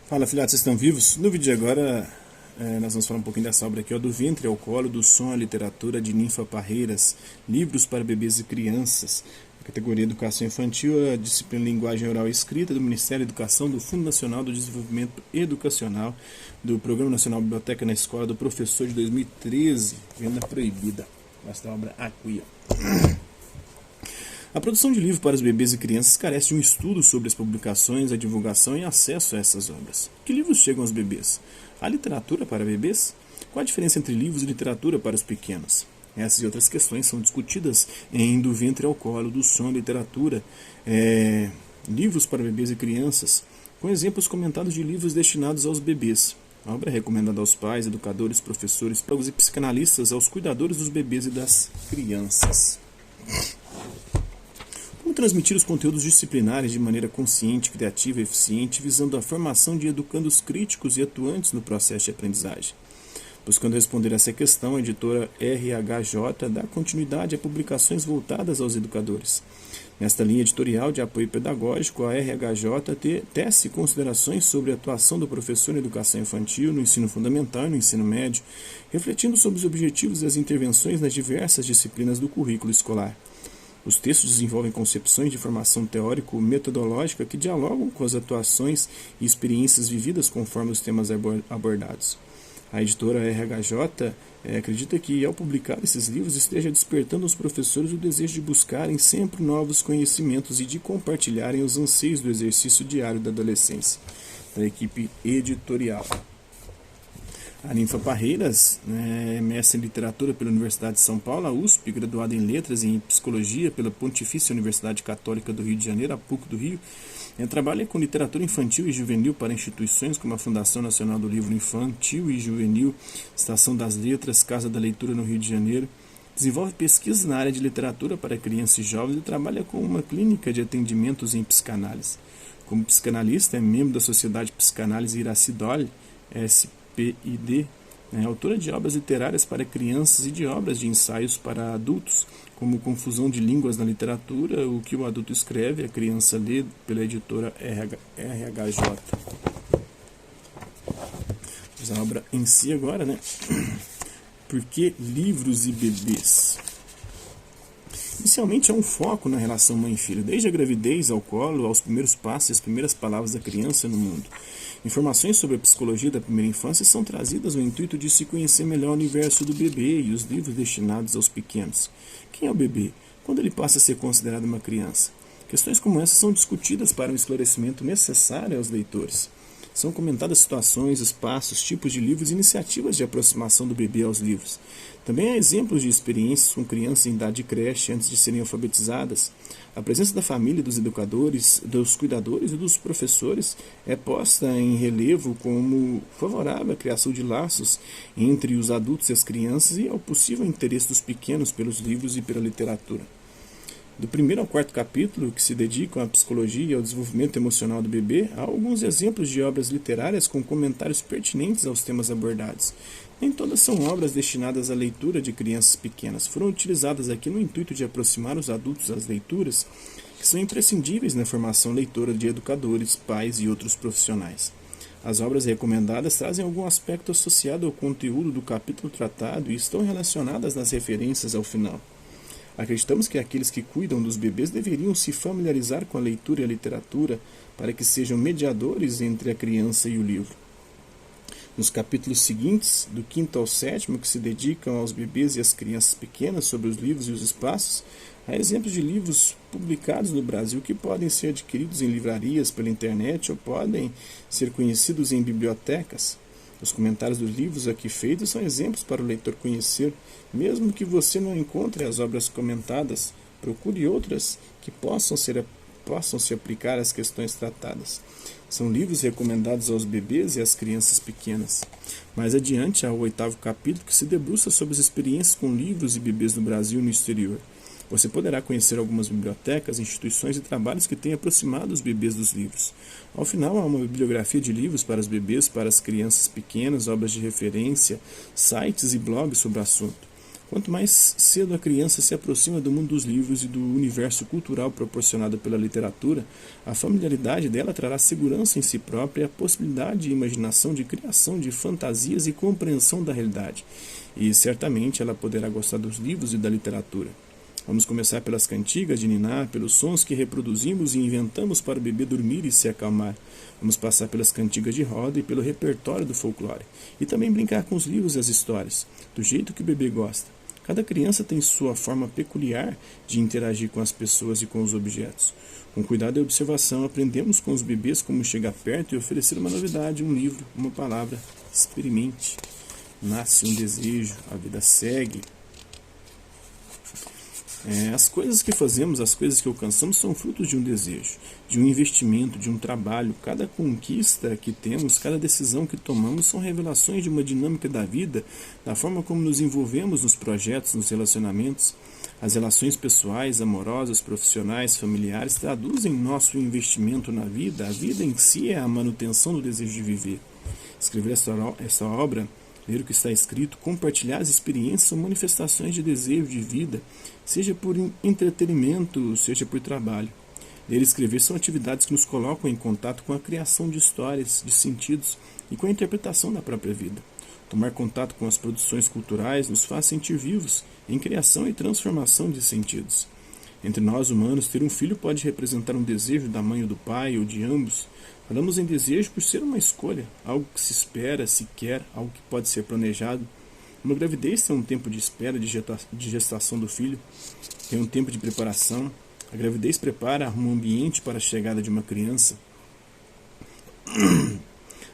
Fala, filhotes, vocês estão vivos? No vídeo de agora, nós vamos falar um pouquinho dessa obra aqui, ó, Do Ventre ao Colo, do Som à Literatura, de Ninfa Parreiras, livros para bebês e crianças, a categoria Educação Infantil, a disciplina Linguagem Oral e Escrita, do Ministério da Educação, do Fundo Nacional do Desenvolvimento Educacional, do Programa Nacional Biblioteca na Escola, do Professor de 2013, venda proibida. Esta obra aqui, ó. A produção de livros para os bebês e crianças carece de um estudo sobre as publicações, a divulgação e acesso a essas obras. Que livros chegam aos bebês? Há literatura para bebês? Qual a diferença entre livros e literatura para os pequenos? Essas e outras questões são discutidas em Do Ventre ao Colo, do Som, Literatura, livros para bebês e crianças, com exemplos comentados de livros destinados aos bebês. A obra é recomendada aos pais, educadores, professores, psicólogos e psicanalistas, aos cuidadores dos bebês e das crianças. Como transmitir os conteúdos disciplinares de maneira consciente, criativa e eficiente, visando a formação de educandos críticos e atuantes no processo de aprendizagem? Buscando responder essa questão, a editora RHJ dá continuidade a publicações voltadas aos educadores. Nesta linha editorial de apoio pedagógico, a RHJ tece considerações sobre a atuação do professor na educação infantil, no ensino fundamental e no ensino médio, refletindo sobre os objetivos e as intervenções nas diversas disciplinas do currículo escolar. Os textos desenvolvem concepções de formação teórico-metodológica que dialogam com as atuações e experiências vividas conforme os temas abordados. A editora RHJ acredita que, ao publicar esses livros, esteja despertando aos professores o desejo de buscarem sempre novos conhecimentos e de compartilharem os anseios do exercício diário da adolescência. Da equipe editorial. A Ninfa Parreiras, mestre em Literatura pela Universidade de São Paulo, a USP, graduada em Letras e em Psicologia pela Pontifícia Universidade Católica do Rio de Janeiro, a PUC do Rio, trabalha com literatura infantil e juvenil para instituições como a Fundação Nacional do Livro Infantil e Juvenil, Estação das Letras, Casa da Leitura no Rio de Janeiro. Desenvolve pesquisas na área de literatura para crianças e jovens e trabalha com uma clínica de atendimentos em psicanálise. Como psicanalista, é membro da Sociedade Psicanálise Iraci Dolly, SPID, autora de obras literárias para crianças e de obras de ensaios para adultos, como Confusão de Línguas na Literatura, O que o Adulto Escreve, a Criança Lê, pela editora RHJ. Vamos a obra em si agora, Por que livros e bebês? Inicialmente há um foco na relação mãe e filho, desde a gravidez ao colo, aos primeiros passos e as primeiras palavras da criança no mundo. Informações sobre a psicologia da primeira infância são trazidas no intuito de se conhecer melhor o universo do bebê e os livros destinados aos pequenos. Quem é o bebê? Quando ele passa a ser considerado uma criança? Questões como essa são discutidas para um esclarecimento necessário aos leitores. São comentadas situações, espaços, tipos de livros e iniciativas de aproximação do bebê aos livros. Também há exemplos de experiências com crianças em idade de creche antes de serem alfabetizadas. A presença da família, dos educadores, dos cuidadores e dos professores é posta em relevo como favorável à criação de laços entre os adultos e as crianças e ao possível interesse dos pequenos pelos livros e pela literatura. Do primeiro ao quarto capítulo, que se dedicam à psicologia e ao desenvolvimento emocional do bebê, há alguns exemplos de obras literárias com comentários pertinentes aos temas abordados. Nem todas são obras destinadas à leitura de crianças pequenas. Foram utilizadas aqui no intuito de aproximar os adultos às leituras, que são imprescindíveis na formação leitora de educadores, pais e outros profissionais. As obras recomendadas trazem algum aspecto associado ao conteúdo do capítulo tratado e estão relacionadas nas referências ao final. Acreditamos que aqueles que cuidam dos bebês deveriam se familiarizar com a leitura e a literatura para que sejam mediadores entre a criança e o livro. Nos capítulos seguintes, do 5º ao 7º, que se dedicam aos bebês e às crianças pequenas sobre os livros e os espaços, há exemplos de livros publicados no Brasil que podem ser adquiridos em livrarias pela internet ou podem ser conhecidos em bibliotecas. Os comentários dos livros aqui feitos são exemplos para o leitor conhecer, mesmo que você não encontre as obras comentadas, procure outras que possam se aplicar às questões tratadas. São livros recomendados aos bebês e às crianças pequenas. Mais adiante há o 8º capítulo que se debruça sobre as experiências com livros e bebês no Brasil e no exterior. Você poderá conhecer algumas bibliotecas, instituições e trabalhos que têm aproximado os bebês dos livros. Ao final, há uma bibliografia de livros para os bebês, para as crianças pequenas, obras de referência, sites e blogs sobre o assunto. Quanto mais cedo a criança se aproxima do mundo dos livros e do universo cultural proporcionado pela literatura, a familiaridade dela trará segurança em si própria e a possibilidade de imaginação, de criação, de fantasias e compreensão da realidade. E certamente ela poderá gostar dos livros e da literatura. Vamos começar pelas cantigas de ninar, pelos sons que reproduzimos e inventamos para o bebê dormir e se acalmar. Vamos passar pelas cantigas de roda e pelo repertório do folclore. E também brincar com os livros e as histórias, do jeito que o bebê gosta. Cada criança tem sua forma peculiar de interagir com as pessoas e com os objetos. Com cuidado e observação, aprendemos com os bebês como chegar perto e oferecer uma novidade, um livro, uma palavra. Experimente. Nasce um desejo, a vida segue. As coisas que fazemos, as coisas que alcançamos são frutos de um desejo, de um investimento, de um trabalho. Cada conquista que temos, cada decisão que tomamos são revelações de uma dinâmica da vida, da forma como nos envolvemos nos projetos, nos relacionamentos. As relações pessoais, amorosas, profissionais, familiares traduzem nosso investimento na vida. A vida em si é a manutenção do desejo de viver. Escrever esta obra, ler o que está escrito, compartilhar as experiências são manifestações de desejo de vida, seja por entretenimento, seja por trabalho. Ler e escrever são atividades que nos colocam em contato com a criação de histórias, de sentidos e com a interpretação da própria vida. Tomar contato com as produções culturais nos faz sentir vivos, em criação e transformação de sentidos. Entre nós humanos, ter um filho pode representar um desejo da mãe ou do pai, ou de ambos. Falamos em desejo por ser uma escolha, algo que se espera, se quer, algo que pode ser planejado. Uma gravidez tem um tempo de espera, de gestação do filho, tem um tempo de preparação. A gravidez prepara, arruma um ambiente para a chegada de uma criança.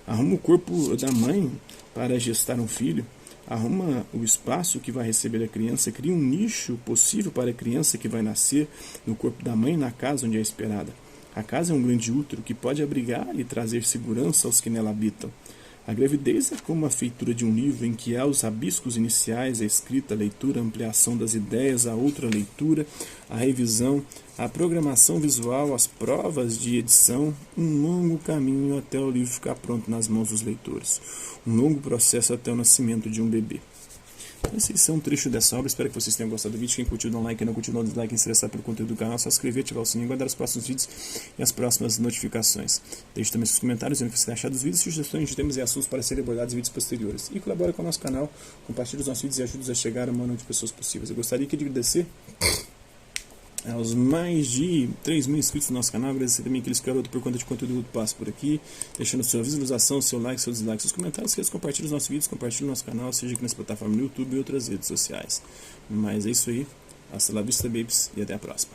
Arruma o corpo da mãe para gestar um filho. Arruma o espaço que vai receber a criança, cria um nicho possível para a criança que vai nascer no corpo da mãe, na casa onde é esperada. A casa é um grande útero que pode abrigar e trazer segurança aos que nela habitam. A gravidez é como a feitura de um livro em que há os rabiscos iniciais, a escrita, a leitura, a ampliação das ideias, a outra leitura, a revisão, a programação visual, as provas de edição, um longo caminho até o livro ficar pronto nas mãos dos leitores. Um longo processo até o nascimento de um bebê. Esse é um trecho dessa obra, espero que vocês tenham gostado do vídeo. Quem curtiu, dá um like, quem não curtiu, dá um dislike, interessar pelo conteúdo do canal, só se inscrever, ativar o sininho, guardar os próximos vídeos e as próximas notificações. Deixe também seus comentários, dizendo o que você tem achado dos vídeos, sugestões de temas e assuntos para serem abordados em vídeos posteriores. E colabore com o nosso canal, compartilhe os nossos vídeos e ajude-nos a chegar a maior número de pessoas possíveis. Eu gostaria de agradecer aos mais de 3 mil inscritos no nosso canal, agradecer também aqueles que por conta de conteúdo que passa por aqui, deixando sua visualização, seu like, seu dislike, seus comentários, que eles compartilhem os nossos vídeos, compartilhem o nosso canal, seja aqui nessa plataforma no YouTube e outras redes sociais. Mas é isso aí, hasta la vista, babies, e até a próxima.